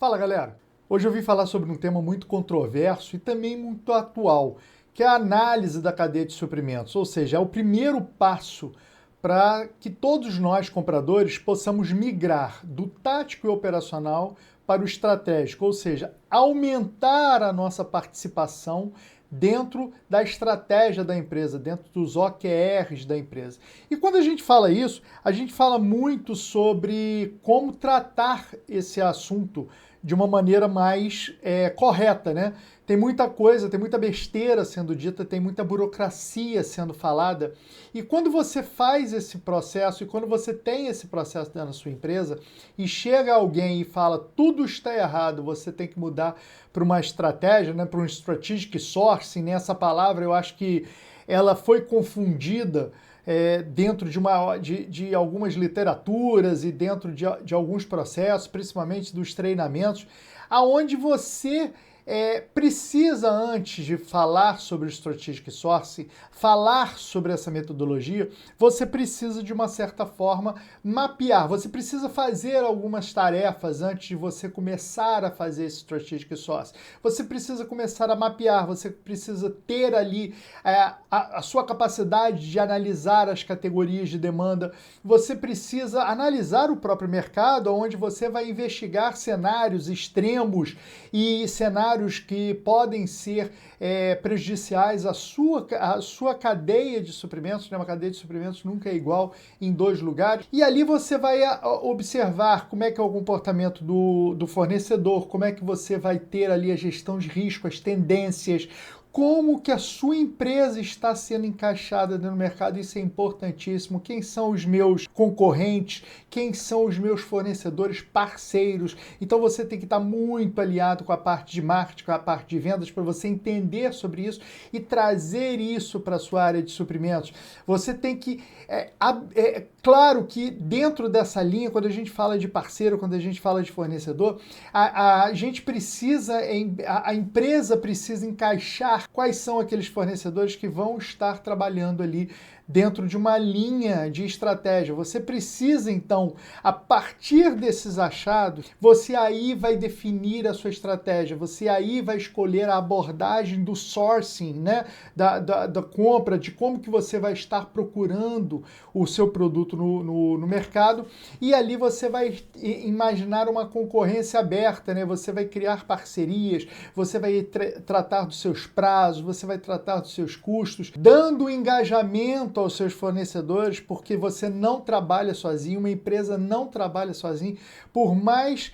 Fala galera! Hoje eu vim falar sobre um tema muito controverso e também muito atual, que é a análise da cadeia de suprimentos, ou seja, é o primeiro passo para que todos nós, compradores, possamos migrar do tático e operacional para o estratégico, ou seja, aumentar a nossa participação dentro da estratégia da empresa, dentro dos OKRs da empresa. E quando a gente fala isso, a gente fala muito sobre como tratar esse assunto de uma maneira mais correta, né? Tem muita coisa, tem muita besteira sendo dita, tem muita burocracia sendo falada. E quando você faz esse processo, e quando você tem esse processo dentro da sua empresa, e chega alguém e fala tudo está errado, você tem que mudar para uma estratégia, né, para um strategic sourcing, né? Essa palavra eu acho que ela foi confundida dentro de algumas literaturas e dentro de alguns processos, principalmente dos treinamentos, aonde você precisa, antes de falar sobre o Strategic Sourcing, falar sobre essa metodologia, você precisa, de uma certa forma, mapear. Você precisa fazer algumas tarefas antes de você começar a fazer esse Strategic Sourcing. Você precisa começar a mapear, você precisa ter ali a sua capacidade de analisar as categorias de demanda, você precisa analisar o próprio mercado, onde você vai investigar cenários extremos e cenários que podem ser prejudiciais à sua cadeia de suprimentos, né? Uma cadeia de suprimentos nunca é igual em dois lugares. E ali você vai observar como é que é o comportamento do fornecedor, como é que você vai ter ali a gestão de risco, as tendências, como que a sua empresa está sendo encaixada no mercado. Isso é importantíssimo. Quem são os meus concorrentes? Quem são os meus fornecedores parceiros? Então você tem que estar muito aliado com a parte de marketing, com a parte de vendas, para você entender sobre isso e trazer isso para a sua área de suprimentos. Você tem que... claro que dentro dessa linha, quando a gente fala de parceiro, quando a gente fala de fornecedor, a gente precisa, a empresa precisa encaixar quais são aqueles fornecedores que vão estar trabalhando ali dentro de uma linha de estratégia. Você precisa, então, a partir desses achados, você aí vai definir a sua estratégia, você aí vai escolher a abordagem do sourcing, né? Da compra, de como que você vai estar procurando o seu produto no mercado, e ali você vai imaginar uma concorrência aberta, né? Você vai criar parcerias, você vai tratar dos seus prazos, você vai tratar dos seus custos, dando engajamento aos seus fornecedores, porque você não trabalha sozinho, uma empresa não trabalha sozinha, por mais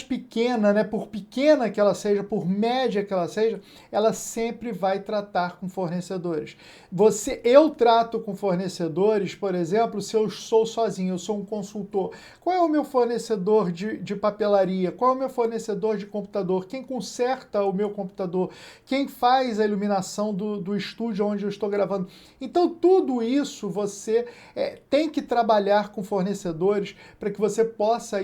pequena, né, por pequena que ela seja, por média que ela seja, ela sempre vai tratar com fornecedores. Eu trato com fornecedores, por exemplo, se eu sou sozinho, eu sou um consultor. Qual é o meu fornecedor de papelaria? Qual é o meu fornecedor de computador? Quem conserta o meu computador? Quem faz a iluminação do estúdio onde eu estou gravando? Então, tudo isso você tem que trabalhar com fornecedores para que você possa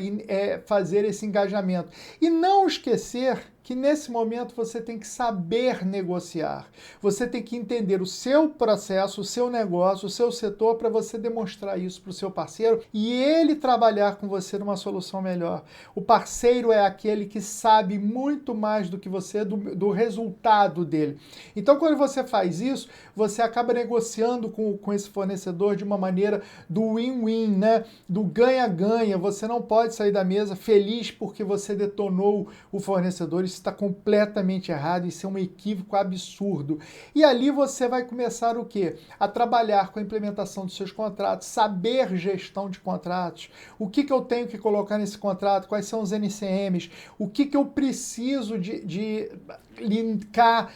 fazer esse engajamento. E não esquecer que nesse momento você tem que saber negociar. Você tem que entender o seu processo, o seu negócio, o seu setor, para você demonstrar isso para o seu parceiro e ele trabalhar com você numa solução melhor. O parceiro é aquele que sabe muito mais do que você do resultado dele. Então, quando você faz isso, você acaba negociando com esse fornecedor de uma maneira do win-win, né? Do ganha-ganha. Você não pode sair da mesa feliz porque você detonou o fornecedor. Isso está completamente errado, isso é um equívoco absurdo. E ali você vai começar o quê? A trabalhar com a implementação dos seus contratos, saber gestão de contratos, o que eu tenho que colocar nesse contrato, quais são os NCMs, o que eu preciso de linkar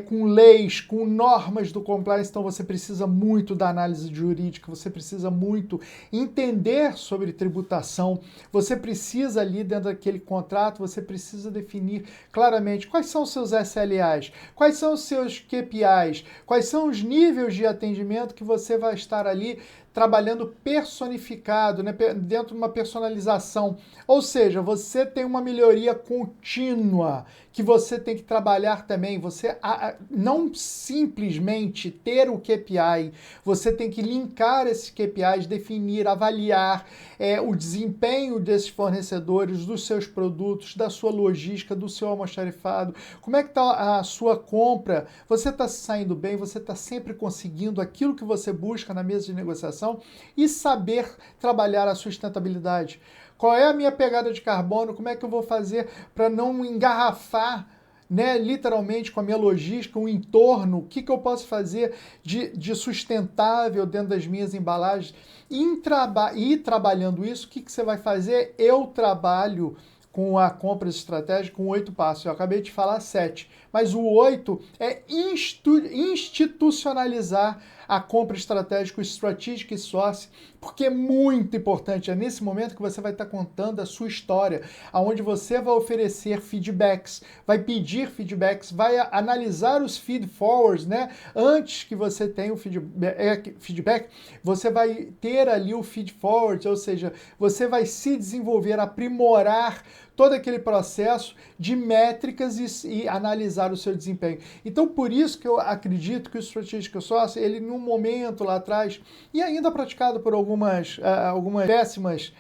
com leis, com normas do compliance. Então você precisa muito da análise jurídica, você precisa muito entender sobre tributação, você precisa ali dentro daquele contrato, você precisa definir claramente quais são os seus SLAs, quais são os seus KPIs, quais são os níveis de atendimento que você vai estar ali trabalhando personificado, né, dentro de uma personalização. Ou seja, você tem uma melhoria contínua que você tem que trabalhar também. Você não simplesmente ter o KPI, você tem que linkar esses KPIs, definir, avaliar o desempenho desses fornecedores, dos seus produtos, da sua logística, do seu almoxarifado. Como é que está a sua compra? Você está se saindo bem? Você está sempre conseguindo aquilo que você busca na mesa de negociação? E saber trabalhar a sustentabilidade. Qual é a minha pegada de carbono? Como é que eu vou fazer para não engarrafar, né, literalmente com a minha logística, o entorno? O que eu posso fazer de sustentável dentro das minhas embalagens? E trabalhando isso, o que você vai fazer? Eu trabalho com a compra estratégica com 8 passos. Eu acabei de falar 7. Mas o 8 é institucionalizar a compra estratégica, o Strategic Sourcing, porque é muito importante. É nesse momento que você vai estar contando a sua história, onde você vai oferecer feedbacks, vai pedir feedbacks, vai analisar os feed forwards, né? Antes que você tenha o feedback, você vai ter ali o feed forward, ou seja, você vai se desenvolver, aprimorar todo aquele processo de métricas e analisar o seu desempenho. Então, por isso que eu acredito que o Strategic Sourcing, ele num momento lá atrás, e ainda praticado por algumas péssimas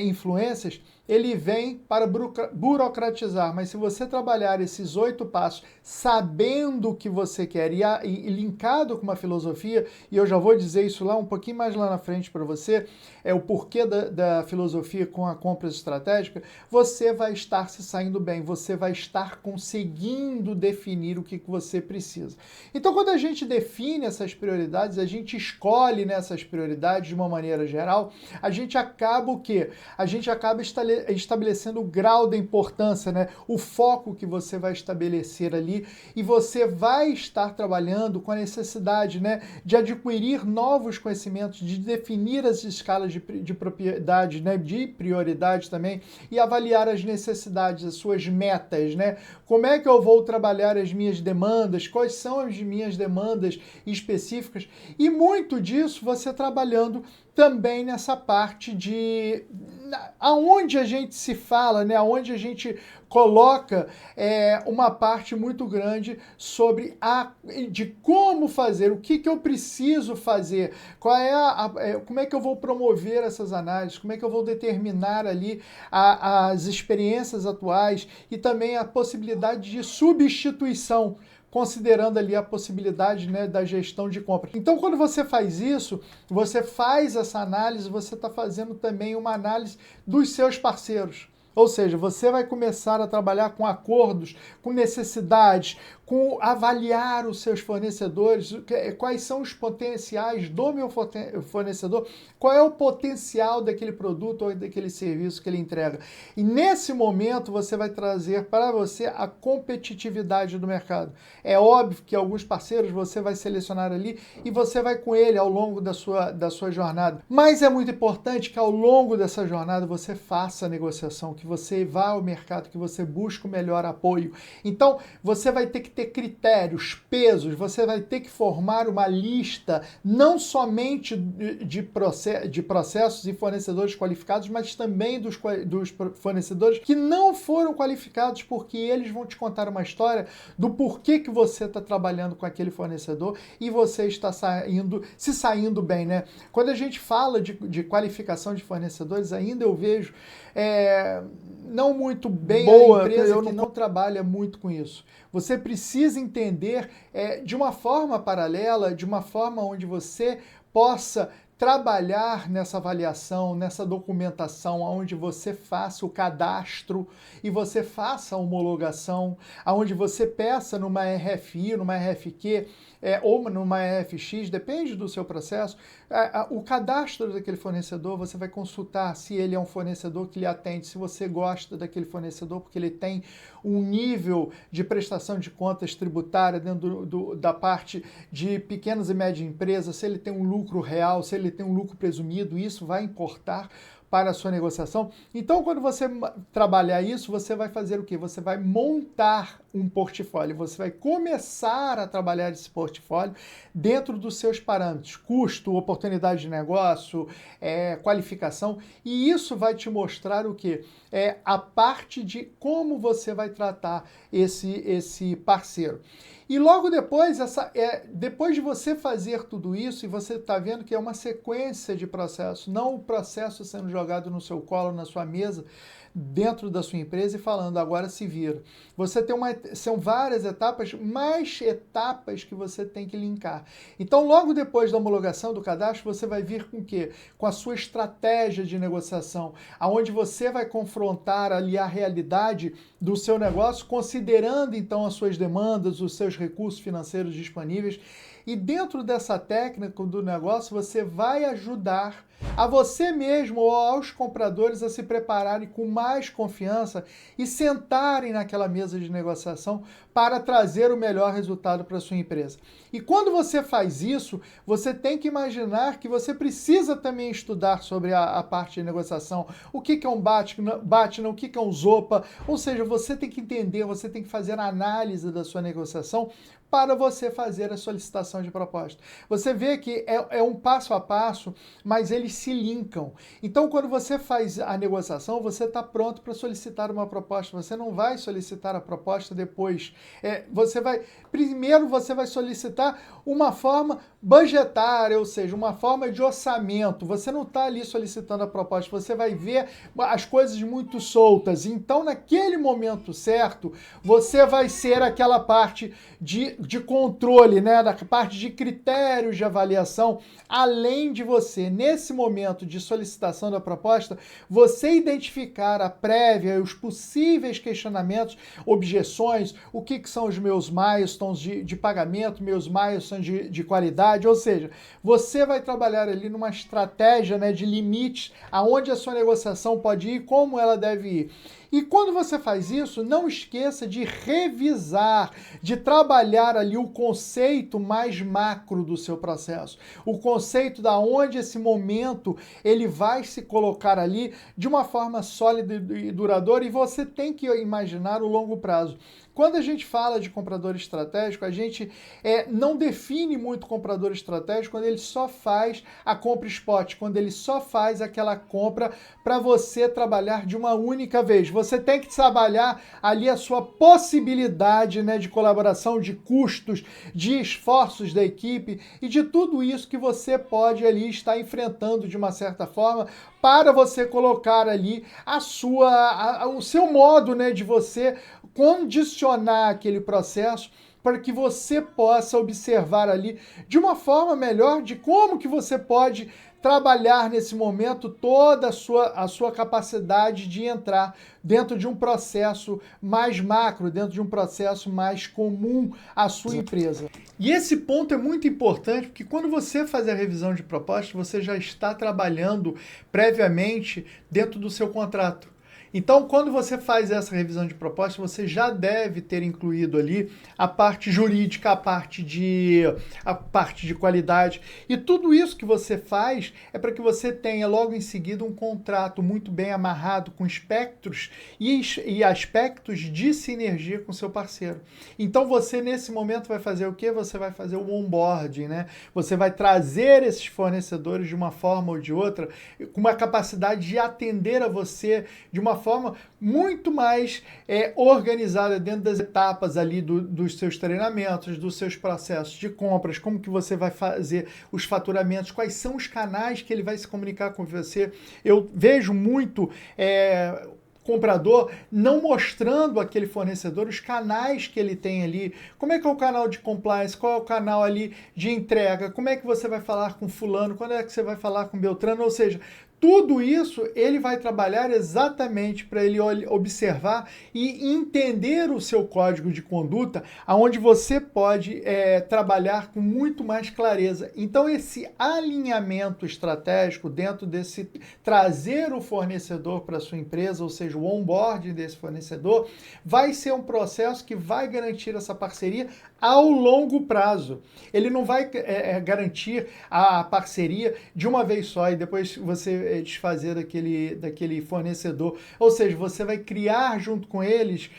influências, ele vem para burocratizar. Mas se você trabalhar esses 8 passos sabendo o que você quer e linkado com uma filosofia, e eu já vou dizer isso lá um pouquinho mais lá na frente para você, o porquê da filosofia com a compra estratégica, você vai estar se saindo bem, você vai estar conseguindo definir o que você precisa. Então, quando a gente define essas prioridades, a gente escolhe nessas prioridades de uma maneira geral, a gente acaba o quê? A gente acaba estabelecendo o grau da importância, né? O foco que você vai estabelecer ali, e você vai estar trabalhando com a necessidade, né, de adquirir novos conhecimentos, de definir as escalas de propriedade, né, de prioridade também, e avaliar as necessidades, as suas metas, né? Como é que eu vou trabalhar as minhas demandas? Quais são as minhas demandas específicas? E muito disso você trabalhando também nessa parte de aonde a gente se fala, né? Aonde a gente coloca uma parte muito grande sobre de como fazer, o que eu preciso fazer, como é que eu vou promover essas análises, como é que eu vou determinar ali as experiências atuais e também a possibilidade de substituição, considerando ali a possibilidade, né, da gestão de compra. Então, quando você faz isso, você faz essa análise, você está fazendo também uma análise dos seus parceiros. Ou seja, você vai começar a trabalhar com acordos, com necessidades, com avaliar os seus fornecedores, quais são os potenciais do meu fornecedor, qual é o potencial daquele produto ou daquele serviço que ele entrega. E nesse momento você vai trazer para você a competitividade do mercado. É óbvio que alguns parceiros você vai selecionar ali e você vai com ele ao longo da sua jornada. Mas é muito importante que ao longo dessa jornada você faça a negociação, que você vá ao mercado, que você busque o melhor apoio. Então, você vai ter que ter critérios, pesos, você vai ter que formar uma lista não somente de processos e fornecedores qualificados, mas também dos fornecedores que não foram qualificados, porque eles vão te contar uma história do porquê que você está trabalhando com aquele fornecedor e você está se saindo bem, né? Quando a gente fala de qualificação de fornecedores, ainda eu vejo não muito bem boa, a empresa que não trabalha muito com isso. Você precisa entender de uma forma paralela, de uma forma onde você possa trabalhar nessa avaliação, nessa documentação, onde você faça o cadastro e você faça a homologação, onde você peça numa RFI, numa RFQ ou numa RFX, depende do seu processo, o cadastro daquele fornecedor. Você vai consultar se ele é um fornecedor que lhe atende, se você gosta daquele fornecedor, porque ele tem um nível de prestação de contas tributária dentro da parte de pequenas e médias empresas, se ele tem um lucro real, se ele tem um lucro presumido, isso vai importar para a sua negociação. Então, quando você trabalhar isso, você vai fazer o quê? Você vai montar um portfólio, você vai começar a trabalhar esse portfólio dentro dos seus parâmetros, custo, oportunidade de negócio, qualificação, e isso vai te mostrar o quê? A parte de como você vai tratar esse parceiro. E logo depois, depois de você fazer tudo isso, e você está vendo que é uma sequência de processos, não o processo sendo jogado no seu colo, na sua mesa, dentro da sua empresa e falando, agora se vira. Você tem são várias etapas, mais etapas que você tem que linkar. Então, logo depois da homologação do cadastro, você vai vir com o quê? Com a sua estratégia de negociação, aonde você vai confrontar ali a realidade do seu negócio, considerando então as suas demandas, os seus recursos financeiros disponíveis. E dentro dessa técnica do negócio, você vai ajudar a você mesmo ou aos compradores a se prepararem com mais confiança e sentarem naquela mesa de negociação para trazer o melhor resultado para a sua empresa. E quando você faz isso, você tem que imaginar que você precisa também estudar sobre a parte de negociação, o que é um BATNA, o que é um ZOPA, ou seja, você tem que entender, você tem que fazer a análise da sua negociação para você fazer a solicitação de proposta. Você vê que é um passo a passo, mas eles se linkam. Então, quando você faz a negociação, você está pronto para solicitar uma proposta. Você não vai solicitar a proposta depois. Primeiro você vai solicitar uma forma budgetária, ou seja, uma forma de orçamento. Você não está ali solicitando a proposta, você vai ver as coisas muito soltas. Então, naquele momento certo, você vai ser aquela parte de controle, né, da parte de critérios de avaliação, além de você, nesse momento de solicitação da proposta, você identificar a prévia, os possíveis questionamentos, objeções, o que são os meus milestones de pagamento, meus milestones de qualidade, ou seja, você vai trabalhar ali numa estratégia, né, de limites, aonde a sua negociação pode ir, como ela deve ir. E quando você faz isso, não esqueça de revisar, de trabalhar ali o conceito mais macro do seu processo. O conceito da onde esse momento ele vai se colocar ali de uma forma sólida e duradoura, e você tem que imaginar o longo prazo. Quando a gente fala de comprador estratégico, a gente não define muito comprador estratégico quando ele só faz a compra spot, quando ele só faz aquela compra para você trabalhar de uma única vez. Você tem que trabalhar ali a sua possibilidade, né, de colaboração, de custos, de esforços da equipe e de tudo isso que você pode ali estar enfrentando de uma certa forma para você colocar ali o seu modo, né, de você condicionar aquele processo para que você possa observar ali de uma forma melhor de como que você pode trabalhar nesse momento toda a sua capacidade de entrar dentro de um processo mais macro, dentro de um processo mais comum à sua empresa. E esse ponto é muito importante, porque quando você faz a revisão de proposta, você já está trabalhando previamente dentro do seu contrato. Então, quando você faz essa revisão de proposta, você já deve ter incluído ali a parte jurídica, a parte de qualidade. E tudo isso que você faz é para que você tenha logo em seguida um contrato muito bem amarrado com espectros e aspectos de sinergia com seu parceiro. Então, você nesse momento vai fazer o quê? Você vai fazer o onboarding, né? Você vai trazer esses fornecedores de uma forma ou de outra com uma capacidade de atender a você de uma forma muito mais organizada dentro das etapas ali dos seus treinamentos, dos seus processos de compras, como que você vai fazer os faturamentos, quais são os canais que ele vai se comunicar com você. Eu vejo muito comprador não mostrando aquele fornecedor os canais que ele tem ali, como é que é o canal de compliance, qual é o canal ali de entrega, como é que você vai falar com fulano, quando é que você vai falar com Beltrano, ou seja, tudo isso ele vai trabalhar exatamente para ele observar e entender o seu código de conduta, aonde você pode trabalhar com muito mais clareza. Então, esse alinhamento estratégico dentro desse trazer o fornecedor para a sua empresa, ou seja, o onboarding desse fornecedor, vai ser um processo que vai garantir essa parceria ao longo prazo. Ele não vai garantir a parceria de uma vez só e depois você desfazer daquele fornecedor. Ou seja, você vai criar junto com eles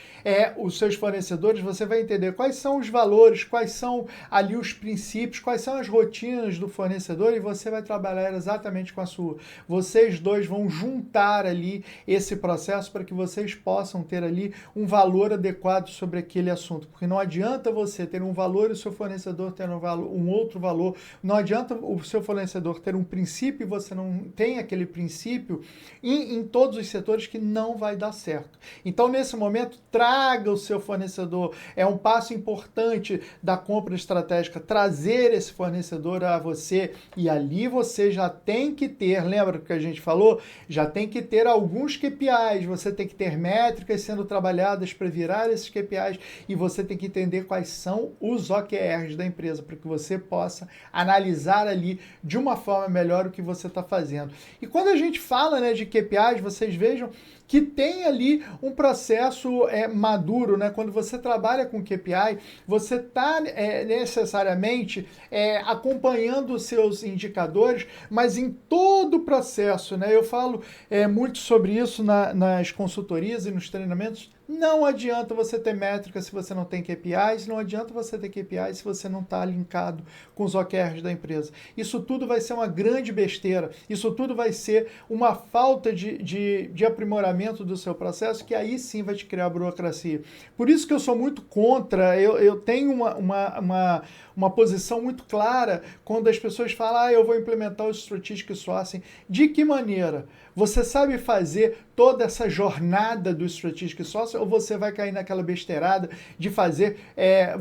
os seus fornecedores, você vai entender quais são os valores, quais são ali os princípios, quais são as rotinas do fornecedor e você vai trabalhar exatamente com a sua. Vocês dois vão juntar ali esse processo para que vocês possam ter ali um valor adequado sobre aquele assunto. Porque não adianta você ter um valor e o seu fornecedor ter um outro valor. Não adianta o seu fornecedor ter um princípio e você não tem aquele princípio em todos os setores, que não vai dar certo. Então, nesse momento, traga o seu fornecedor. É um passo importante da compra estratégica, trazer esse fornecedor a você, e ali você já tem que ter, lembra que a gente falou? Já tem que ter alguns KPIs, você tem que ter métricas sendo trabalhadas para virar esses KPIs, e você tem que entender quais são os OKRs da empresa, para que você possa analisar ali de uma forma melhor o que você está fazendo. E quando a gente fala, né, de KPIs, vocês vejam que tem ali um processo maduro, né? Quando você trabalha com KPI, você está necessariamente acompanhando os seus indicadores, mas em todo o processo, né? Eu falo muito sobre isso nas consultorias e nos treinamentos. Não adianta você ter métricas se você não tem KPIs, não adianta você ter KPIs se você não está linkado com os OKRs da empresa. Isso tudo vai ser uma grande besteira, isso tudo vai ser uma falta de aprimoramento do seu processo, que aí sim vai te criar burocracia. Por isso que eu sou muito contra, eu tenho uma posição muito clara quando as pessoas falam, eu vou implementar o Strategic Sourcing. De que maneira? Você sabe fazer toda essa jornada do Strategic Sourcing, ou você vai cair naquela besteirada de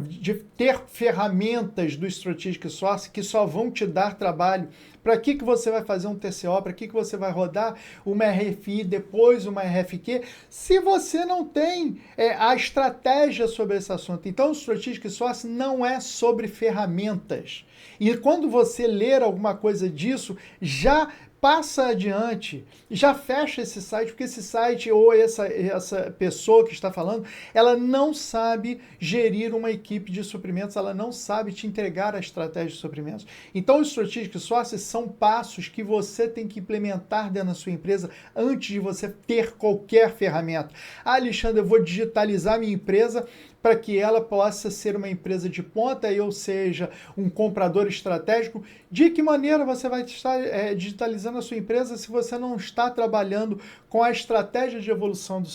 de ter ferramentas do Strategic Sourcing que só vão te dar trabalho? Para que você vai fazer um TCO? Para que você vai rodar uma RFI, depois uma RFQ, se você não tem a estratégia sobre esse assunto? Então, o Strategic Sourcing não é sobre ferramentas. E quando você ler alguma coisa disso, já passa adiante, já fecha esse site, porque esse site ou essa pessoa que está falando, ela não sabe gerir uma equipe de suprimentos, ela não sabe te entregar a estratégia de suprimentos. Então, os Strategic Sourcing são passos que você tem que implementar dentro da sua empresa antes de você ter qualquer ferramenta. Alexandre, eu vou digitalizar minha empresa para que ela possa ser uma empresa de ponta e eu seja um comprador estratégico. De que maneira você vai estar digitalizando a sua empresa se você não está trabalhando com a estratégia de evolução do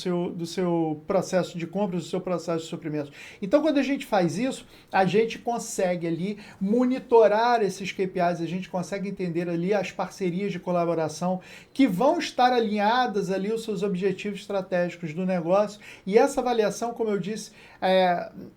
seu processo de compras, do seu processo de suprimentos? Então, quando a gente faz isso, a gente consegue ali monitorar esses KPIs, a gente consegue entender ali as parcerias de colaboração que vão estar alinhadas ali aos seus objetivos estratégicos do negócio. E essa avaliação, como eu disse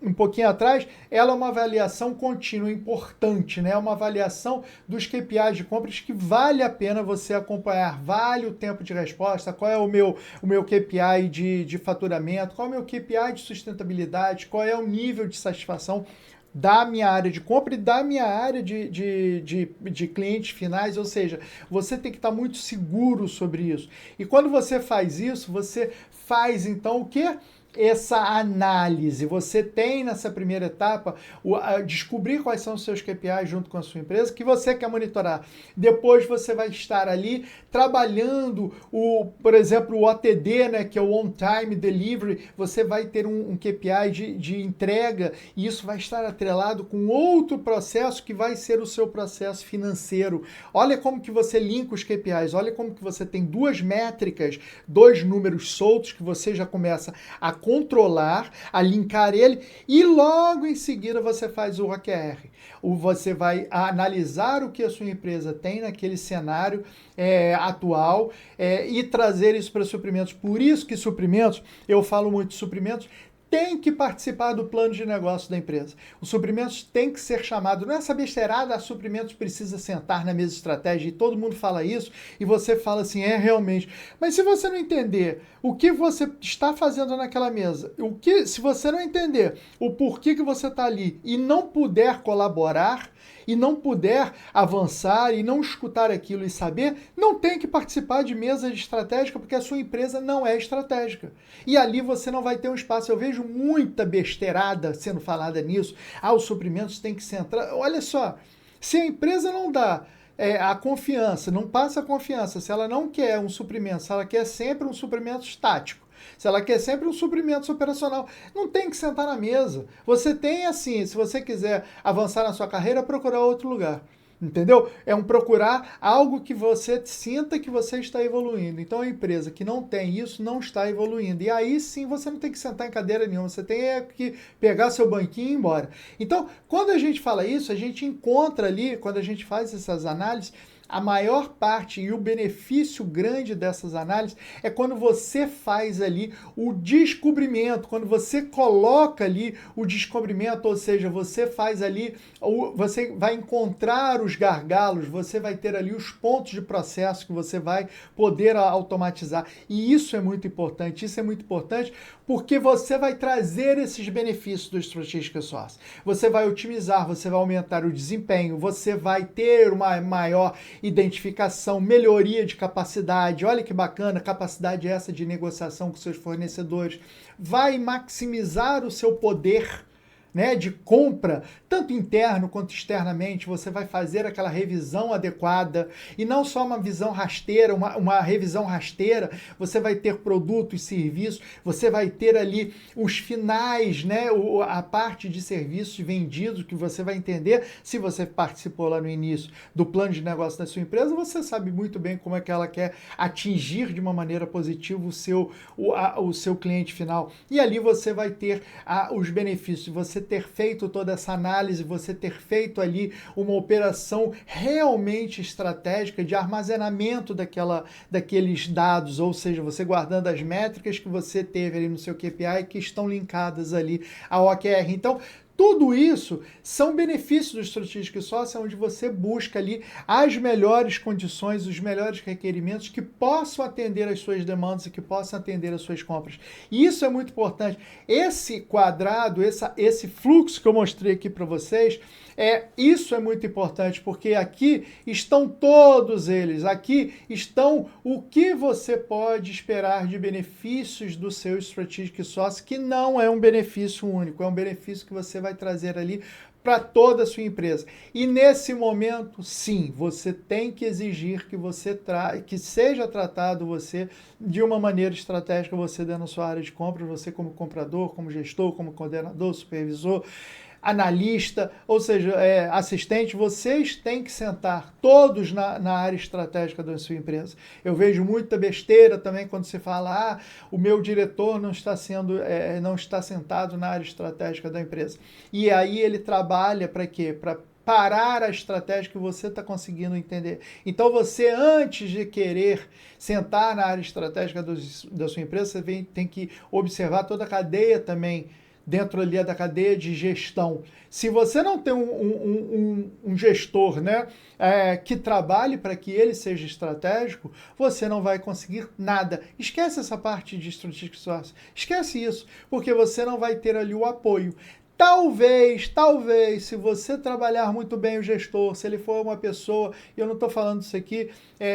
um pouquinho atrás, ela é uma avaliação contínua, importante, né? É uma avaliação dos KPIs de compras que vale a pena você acompanhar. Vale o tempo de resposta, qual é o meu KPI de faturamento, qual é o meu KPI de sustentabilidade, qual é o nível de satisfação da minha área de compra e da minha área de clientes finais, ou seja, você tem que estar muito seguro sobre isso. E quando você faz isso, você faz então o quê? Essa análise. Você tem nessa primeira etapa descobrir quais são os seus KPIs junto com a sua empresa que você quer monitorar. Depois você vai estar ali trabalhando por exemplo, o OTD, né, que é o On Time Delivery. Você vai ter um KPI de entrega e isso vai estar atrelado com outro processo que vai ser o seu processo financeiro. Olha como que você linka os KPIs, olha como que você tem duas métricas, dois números soltos que você já começa a controlar, a linkar ele, e logo em seguida você faz o OKR. Você vai analisar o que a sua empresa tem naquele cenário atual e trazer isso para suprimentos. Por isso que suprimentos, eu falo muito de suprimentos, tem que participar do plano de negócio da empresa. Os suprimentos tem que ser chamado. Não é essa besteirada, a suprimentos precisa sentar na mesa de estratégia e todo mundo fala isso e você fala assim, realmente. Mas se você não entender o que você está fazendo naquela mesa, se você não entender o porquê que você está ali e não puder colaborar, e não puder avançar e não escutar aquilo e saber, não tem que participar de mesa de estratégica porque a sua empresa não é estratégica. E ali você não vai ter um espaço. Eu vejo muita besteirada sendo falada nisso. Os suprimentos têm que centrar. Olha só, se a empresa não dá a confiança, não passa a confiança. Se ela não quer um suprimento, se ela quer sempre um suprimento estático, se ela quer sempre um suprimento operacional, não tem que sentar na mesa. Você tem assim, se você quiser avançar na sua carreira, procurar outro lugar. Entendeu? É um procurar algo que você sinta que você está evoluindo. Então, a empresa que não tem isso não está evoluindo. E aí sim você não tem que sentar em cadeira nenhuma, você tem que pegar seu banquinho e ir embora. Então, quando a gente fala isso, a gente encontra ali, quando a gente faz essas análises, a maior parte e o benefício grande dessas análises é quando você faz ali o descobrimento, quando você coloca ali o descobrimento, ou seja, você faz ali, você vai encontrar os gargalos, você vai ter ali os pontos de processo que você vai poder automatizar. E isso é muito importante, porque você vai trazer esses benefícios do Strategic Sourcing. Você vai otimizar, você vai aumentar o desempenho, você vai ter uma maior identificação, melhoria de capacidade. Olha que bacana, capacidade essa de negociação com seus fornecedores. Vai maximizar o seu poder, né, de compra, tanto interno quanto externamente. Você vai fazer aquela revisão adequada, e não só uma visão rasteira, uma revisão rasteira. Você vai ter produtos e serviços, você vai ter ali os finais, né, a parte de serviços vendidos, que você vai entender. Se você participou lá no início do plano de negócio da sua empresa, você sabe muito bem como é que ela quer atingir de uma maneira positiva o seu cliente final. E ali você vai ter os benefícios de você ter feito toda essa análise, você ter feito ali uma operação realmente estratégica de armazenamento daqueles dados, ou seja, você guardando as métricas que você teve ali no seu KPI que estão linkadas ali ao OKR. Então, tudo isso são benefícios do Strategic Sourcing, onde você busca ali as melhores condições, os melhores requerimentos que possam atender às suas demandas e que possam atender às suas compras. E isso é muito importante. Esse quadrado, esse fluxo que eu mostrei aqui para vocês, isso é muito importante, porque aqui estão todos eles, aqui estão o que você pode esperar de benefícios do seu Strategic Sourcing, que não é um benefício único, é um benefício que você vai trazer ali para toda a sua empresa. E nesse momento, sim, você tem que exigir que seja tratado você de uma maneira estratégica, você dentro da sua área de compras, você como comprador, como gestor, como coordenador, supervisor, analista, ou seja, assistente. Vocês têm que sentar todos na área estratégica da sua empresa. Eu vejo muita besteira também quando se fala, o meu diretor não está sentado na área estratégica da empresa. E aí ele trabalha para quê? Para parar a estratégia que você está conseguindo entender. Então você, antes de querer sentar na área estratégica da sua empresa, você tem que observar toda a cadeia também, dentro ali da cadeia de gestão. Se você não tem um gestor, né, que trabalhe para que ele seja estratégico, você não vai conseguir nada. Esquece essa parte de Strategic Sourcing. Esquece isso, porque você não vai ter ali o apoio. Talvez, se você trabalhar muito bem o gestor, se ele for uma pessoa, e eu não estou falando isso aqui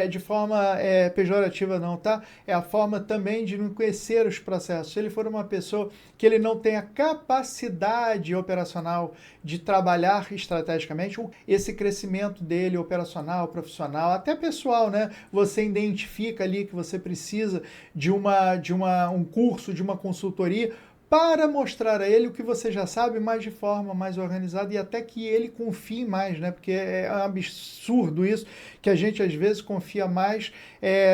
de forma pejorativa não, tá? É a forma também de não conhecer os processos. Se ele for uma pessoa que ele não tenha capacidade operacional de trabalhar estrategicamente, esse crescimento dele operacional, profissional, até pessoal, né? Você identifica ali que você precisa de um curso, de uma consultoria, para mostrar a ele o que você já sabe, mas de forma mais organizada, e até que ele confie mais, né? Porque é um absurdo isso, que a gente às vezes confia mais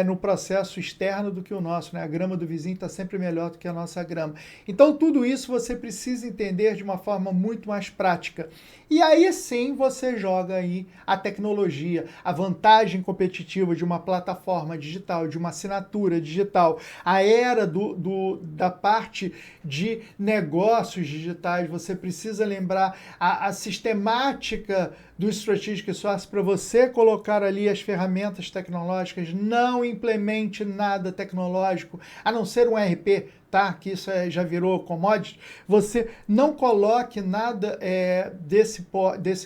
no processo externo do que o nosso, né? A grama do vizinho está sempre melhor do que a nossa grama. Então tudo isso você precisa entender de uma forma muito mais prática. E aí sim você joga aí a tecnologia, a vantagem competitiva de uma plataforma digital, de uma assinatura digital, a era da parte de negócios digitais. Você precisa lembrar a sistemática do Strategic Sourcing para você colocar ali as ferramentas tecnológicas. Não implemente nada tecnológico, a não ser um ERP, tá? Que isso já virou commodity. Você não coloque nada desse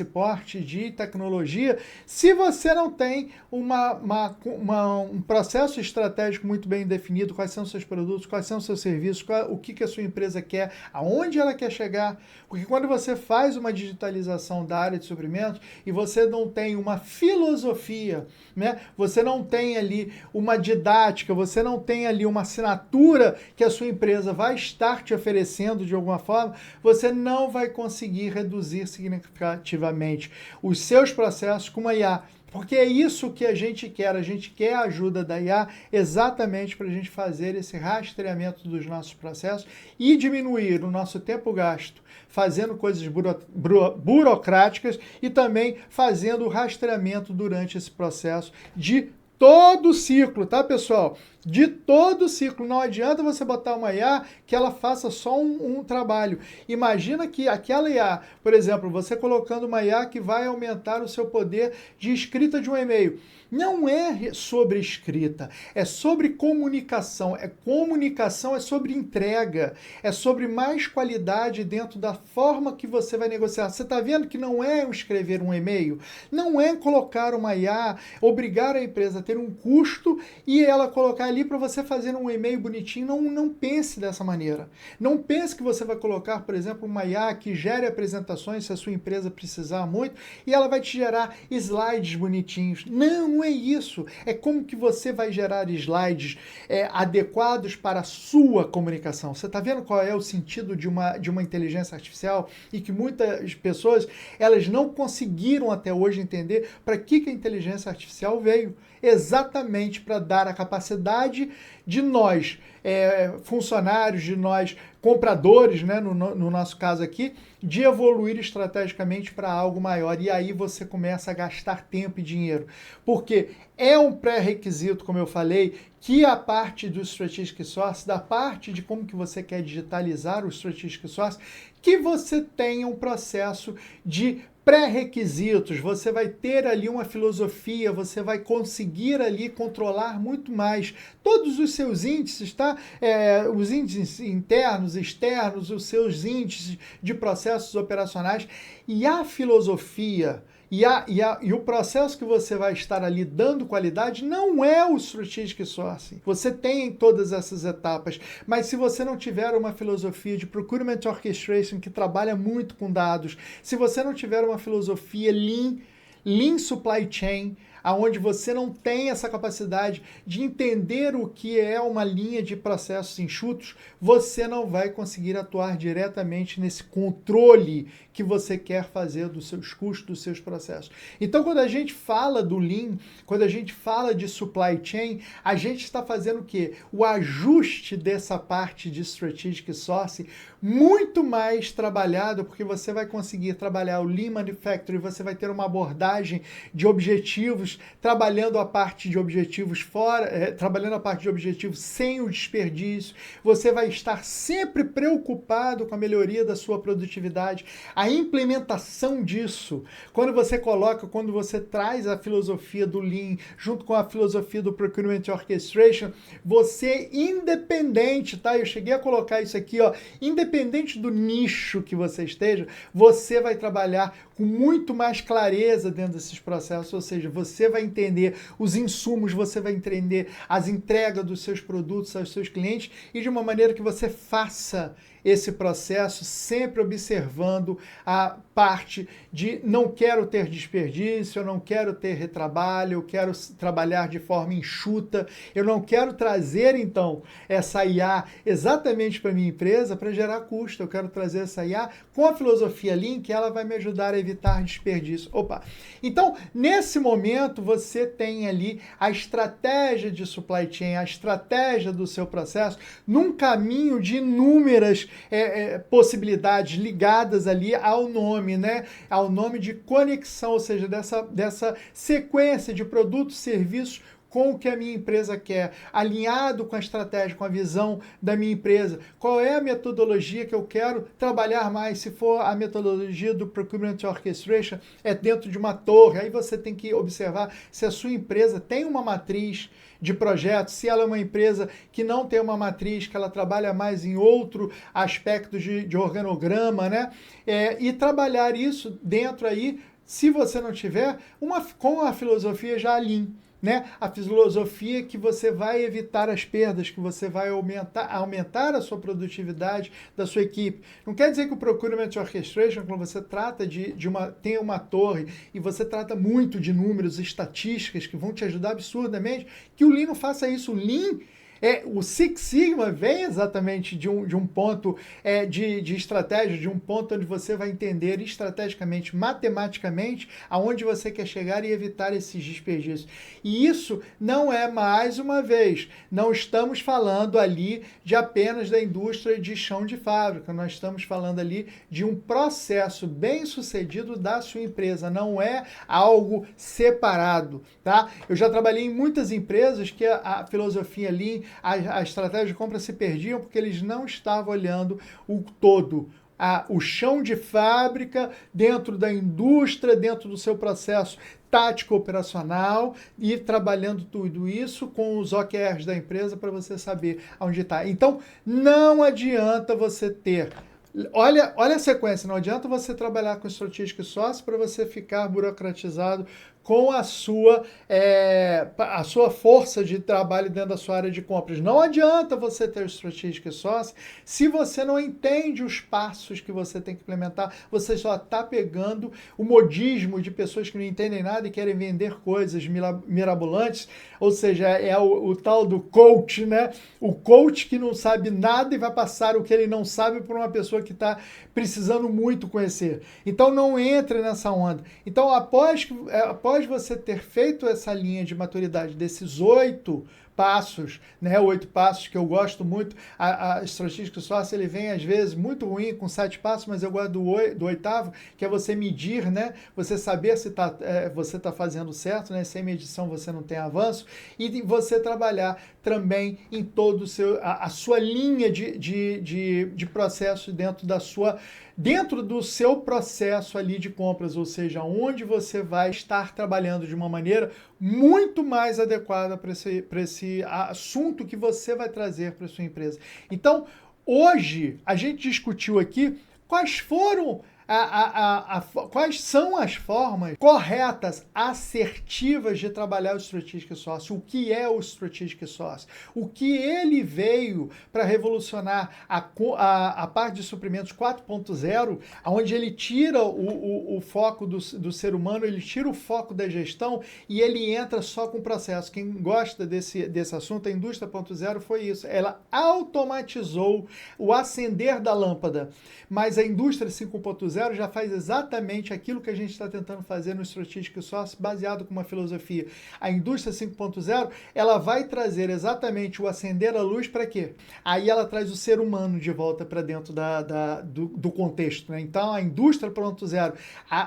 porte de tecnologia se você não tem um processo estratégico muito bem definido, quais são os seus produtos, quais são os seus serviços, o que a sua empresa quer, aonde ela quer chegar. Porque quando você faz uma digitalização da área de suprimentos, processamento e você não tem uma filosofia, né? Você não tem ali uma didática, você não tem ali uma assinatura que a sua empresa vai estar te oferecendo de alguma forma, você não vai conseguir reduzir significativamente os seus processos com uma IA. Porque é isso que a gente quer a ajuda da IA exatamente para a gente fazer esse rastreamento dos nossos processos e diminuir o nosso tempo gasto fazendo coisas burocráticas e também fazendo o rastreamento durante esse processo de todo o ciclo, tá, pessoal? De todo o ciclo. Não adianta você botar uma IA que ela faça só um trabalho. Imagina que aquela IA, por exemplo, você colocando uma IA que vai aumentar o seu poder de escrita de um e-mail. Não é sobre escrita, é sobre comunicação. Comunicação é sobre entrega, é sobre mais qualidade dentro da forma que você vai negociar. Você está vendo que não é escrever um e-mail, não é colocar uma IA, obrigar a empresa a ter um custo e ela colocar ali para você fazer um e-mail bonitinho. Não pense dessa maneira. Não pense que você vai colocar, por exemplo, uma IA que gere apresentações se a sua empresa precisar muito e ela vai te gerar slides bonitinhos. Não é isso. É como que você vai gerar slides adequados para a sua comunicação. Você está vendo qual é o sentido de uma inteligência artificial e que muitas pessoas elas não conseguiram até hoje entender para que a inteligência artificial veio. Exatamente para dar a capacidade de nós, funcionários, de nós, compradores, né, no nosso caso aqui, de evoluir estrategicamente para algo maior. E aí você começa a gastar tempo e dinheiro. Porque é um pré-requisito, como eu falei, que a parte do Strategic Source, da parte de como que você quer digitalizar o Strategic Source, que você tenha um processo de pré-requisitos, você vai ter ali uma filosofia, você vai conseguir ali controlar muito mais todos os seus índices, tá? Os índices internos, externos, os seus índices de processos operacionais e a filosofia e o processo que você vai estar ali dando qualidade não é o Strategic Sourcing. Você tem todas essas etapas, mas se você não tiver uma filosofia de Procurement Orchestration que trabalha muito com dados, se você não tiver uma filosofia Lean Supply Chain, aonde você não tem essa capacidade de entender o que é uma linha de processos enxutos, você não vai conseguir atuar diretamente nesse controle que você quer fazer dos seus custos, dos seus processos. Então, quando a gente fala do Lean, quando a gente fala de supply chain, a gente está fazendo o quê? O ajuste dessa parte de strategic sourcing muito mais trabalhado, porque você vai conseguir trabalhar o Lean Manufacturing, você vai ter uma abordagem de objetivos, trabalhando a parte de objetivos trabalhando a parte de objetivos sem o desperdício, você vai estar sempre preocupado com a melhoria da sua produtividade, a implementação disso, quando você traz a filosofia do Lean junto com a filosofia do Procurement Orchestration, você independente, tá? Eu cheguei a colocar isso aqui, ó, independente do nicho que você esteja, você vai trabalhar com muito mais clareza dentro desses processos, ou seja, você vai entender os insumos, você vai entender as entregas dos seus produtos aos seus clientes e de uma maneira que você faça esse processo sempre observando a parte de não quero ter desperdício, eu não quero ter retrabalho, eu quero trabalhar de forma enxuta, eu não quero trazer então essa IA exatamente para minha empresa para gerar custo, eu quero trazer essa IA com a filosofia Lean que ela vai me ajudar a evitar desperdício. Então, nesse momento você tem ali a estratégia de supply chain, a estratégia do seu processo num caminho de inúmeras possibilidades ligadas ali ao nome, né? Ao nome de conexão, ou seja, dessa sequência de produtos e serviços com o que a minha empresa quer, alinhado com a estratégia, com a visão da minha empresa. Qual é a metodologia que eu quero trabalhar mais? Se for a metodologia do Procurement Orchestration, é dentro de uma torre. Aí você tem que observar se a sua empresa tem uma matriz de projetos, se ela é uma empresa que não tem uma matriz, que ela trabalha mais em outro aspecto de organograma, né? E trabalhar isso dentro aí, se você não tiver, com a filosofia já Lean. né? A filosofia que você vai evitar as perdas, que você vai aumentar a sua produtividade da sua equipe. Não quer dizer que o Procurement Orchestration, quando você trata tem uma torre e você trata muito de números, estatísticas que vão te ajudar absurdamente, que o Lean não faça isso. O Lean o Six Sigma vem exatamente de um ponto de estratégia, de um ponto onde você vai entender estrategicamente, matematicamente, aonde você quer chegar e evitar esses desperdícios. E isso não é, mais uma vez, não estamos falando ali de apenas da indústria de chão de fábrica, nós estamos falando ali de um processo bem sucedido da sua empresa, não é algo separado, tá? Eu já trabalhei em muitas empresas que a filosofia Lean, a estratégia de compra se perdiam porque eles não estavam olhando o todo. O chão de fábrica, dentro da indústria, dentro do seu processo tático operacional e trabalhando tudo isso com os OKRs da empresa para você saber onde está. Então, não adianta você ter... Olha a sequência, não adianta você trabalhar com estratégico sócio para você ficar burocratizado com a sua força de trabalho dentro da sua área de compras. Não adianta você ter estratégico sócio se você não entende os passos que você tem que implementar. Você só está pegando o modismo de pessoas que não entendem nada e querem vender coisas mirabolantes, ou seja, o tal do coach, né? O coach que não sabe nada e vai passar o que ele não sabe para uma pessoa que está precisando muito conhecer. Então não entre nessa onda. Então após você ter feito essa linha de maturidade desses 8 passos, né? 8 passos que eu gosto muito. A estratégia sócio, ele vem às vezes muito ruim com 7 passos, mas eu gosto do 8º, que é você medir, né? Você saber se você está fazendo certo, né? Sem medição você não tem avanço. E você trabalhar também em todo a sua linha de processo dentro do seu processo ali de compras, ou seja, onde você vai estar trabalhando de uma maneira muito mais adequada para esse assunto que você vai trazer para sua empresa. Então, hoje a gente discutiu aqui quais foram quais são as formas corretas, assertivas de trabalhar o Strategic Sourcing, o que é o Strategic Sourcing, o que ele veio para revolucionar a parte de suprimentos 4.0, onde ele tira o foco do ser humano, ele tira o foco da gestão e ele entra só com o processo. Quem gosta desse assunto, a indústria 4.0 foi isso, ela automatizou o acender da lâmpada, mas a indústria 5.0 já faz exatamente aquilo que a gente está tentando fazer no Strategic Sourcing, baseado com uma filosofia. A indústria 5.0, ela vai trazer exatamente o acender a luz para quê? Aí ela traz o ser humano de volta para dentro do contexto, né? Então, a indústria 4.0,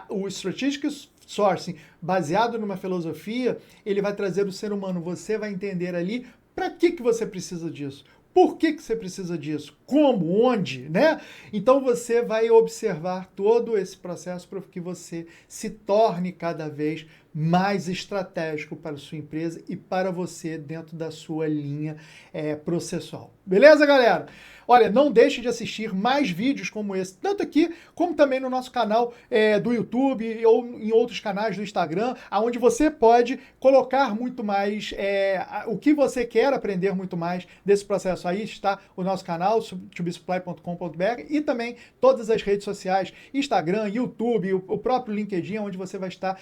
o Strategic Sourcing, baseado numa filosofia, ele vai trazer o ser humano. Você vai entender ali para que você precisa disso. Por que você precisa disso? Como? Onde? Né? Então você vai observar todo esse processo para que você se torne cada vez mais estratégico para a sua empresa e para você dentro da sua linha processual. Beleza, galera? Olha, não deixe de assistir mais vídeos como esse, tanto aqui como também no nosso canal do YouTube ou em outros canais do Instagram, onde você pode colocar muito mais o que você quer aprender muito mais desse processo. Aí está o nosso canal, tobesupply.com.br, e também todas as redes sociais, Instagram, YouTube, o próprio LinkedIn, onde você vai estar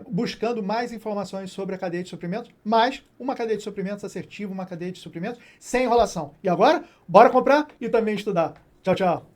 buscando mais informações sobre a cadeia de suprimentos, mais uma cadeia de suprimentos assertiva, uma cadeia de suprimentos sem enrolação. E agora, bora comprar e também estudar. Tchau, tchau!